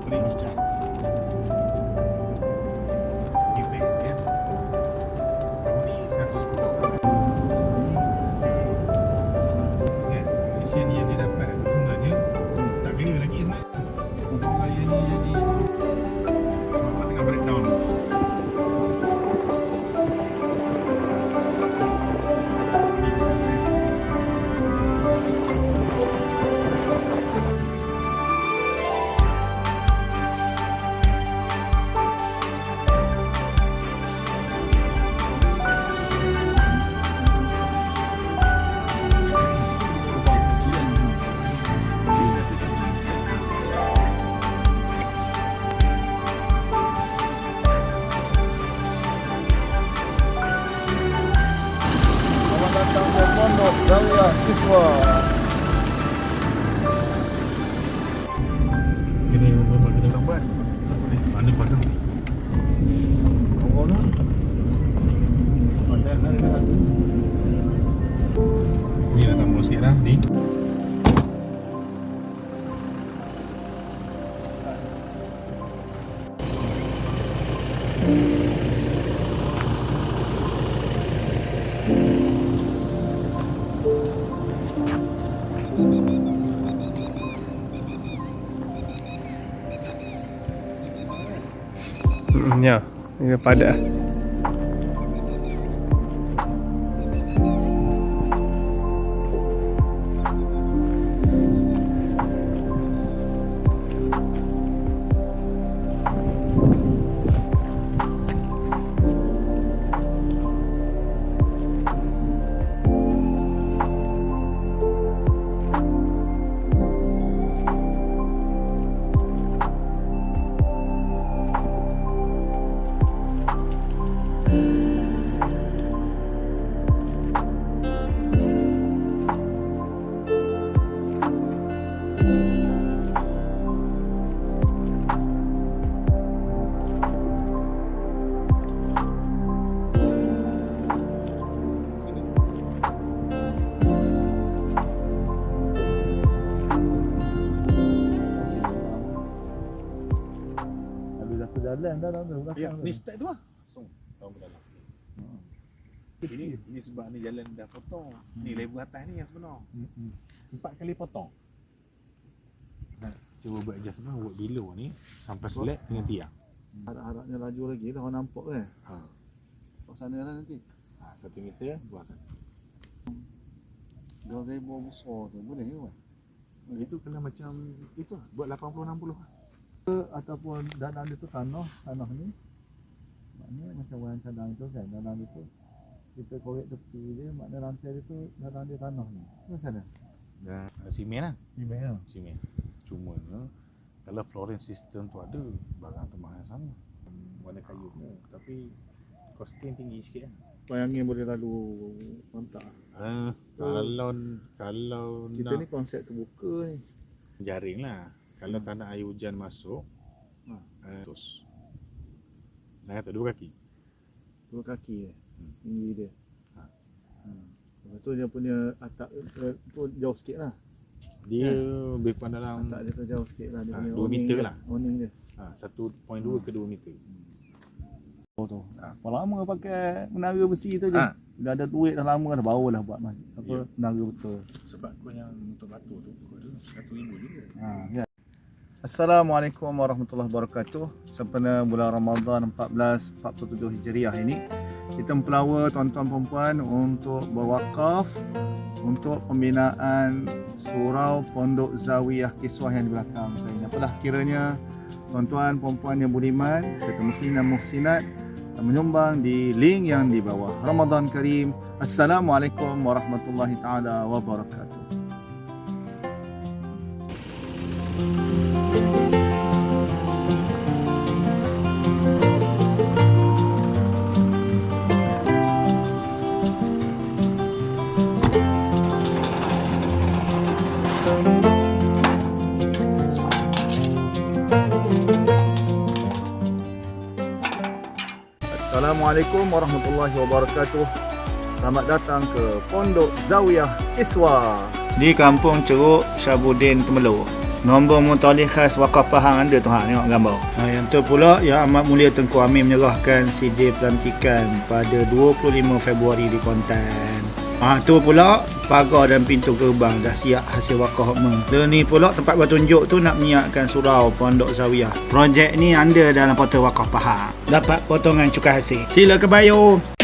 boleh bincang. Efek ya. Kalau ni 110 kan. Ya, Malaysia ni yang dia dapat sebenarnya tak kira lagi sebenarnya. Untuk raya ni jadi sebab tengah breakdown. Selamat datang ke Pondok Zawiyah Kiswa. Memang kena lambat. Tak boleh. Mana pasang? Tunggu lah. Ada hari dah. Ni dah tambah sikit dah ni. Ya, ini padat. Jalan dah tu belakang. Ya, ni start tu lah. Langsung tahu ke dalam. Ini sebab ni jalan dah potong. Ni level atas ni yang sebenar. 4 kali potong. Nah, cuba buat adjustment buat below ni sampai select dengan tiang. Harap-harapnya laju lagi dah orang nampak kan. Ha. Kat sana lah nanti. 1 meter buat sana. 2,000 besar tu boleh ke kan? Itu kena macam itu lah, buat 80-60 lah. Ataupun dalam itu tanah ni maknanya macam orang cadang itu kan, dalam itu kita korek tepi dia, maknanya rantai dia tu dalam dia tanah ni macam mana? Dan simen lah. Email Simen. Cuma kalau flooring system tu ada, barang tu mahal sama. Warna kayu tu, tapi costing tinggi sikit lah. bayangin boleh lalu kontak. Kalau Kita nak ni konsep terbuka ni. jaring lah. Kalau tak nak air hujan masuk, terus. Nak kata 2 kaki. 2 kaki tinggi dia. Ha. Lepas tu dia punya atap tu jauh sikit lah. Dia lebih kurang dalam Atap dia tu jauh sikit lah. Dia punya 2 meter awning lah. Awning dia. 1.2 ke 2 meter. Oh tu. Lama pakai menara besi tu je. Dah ada duit dah lama dah barulah buat masjid. Ya. Menara betul. Sebab kau yang untuk batu tu, kau tu 1,000 juga. Ya. Assalamualaikum warahmatullahi wabarakatuh. Sempena bulan Ramadan 1447 Hijriah ini, kita mempelawa tuan-tuan perempuan untuk berwakaf untuk pembinaan surau Pondok Zawiyah Kiswah yang di belakang saya ini. Apalah kiranya tuan-tuan perempuan yang budiman serta muslimin dan muhsinat menyumbang di link yang di bawah. Ramadan Karim. Assalamualaikum warahmatullahi taala wabarakatuh. Assalamualaikum warahmatullahi wabarakatuh. Selamat datang ke Pondok Zawiyah Kiswah di Kampung Ceruk Syabudin Temelur. Nombor mutalik khas Wakaf Pahang anda tu tengok gambar. Yang tu pula Yang Amat Mulia Tengku Amin menyerahkan CJ pelantikan pada 25 Februari di Kuantan. Tu pula pagar dan pintu gerbang dah siap hasil wakaf hokma. Dan ni pula tempat bertunjuk tu nak menyiapkan surau Pondok Zawiyah. Projek ni anda dalam portal Wakaf Pahang. Dapat potongan cukai hasil. Sila ke bio.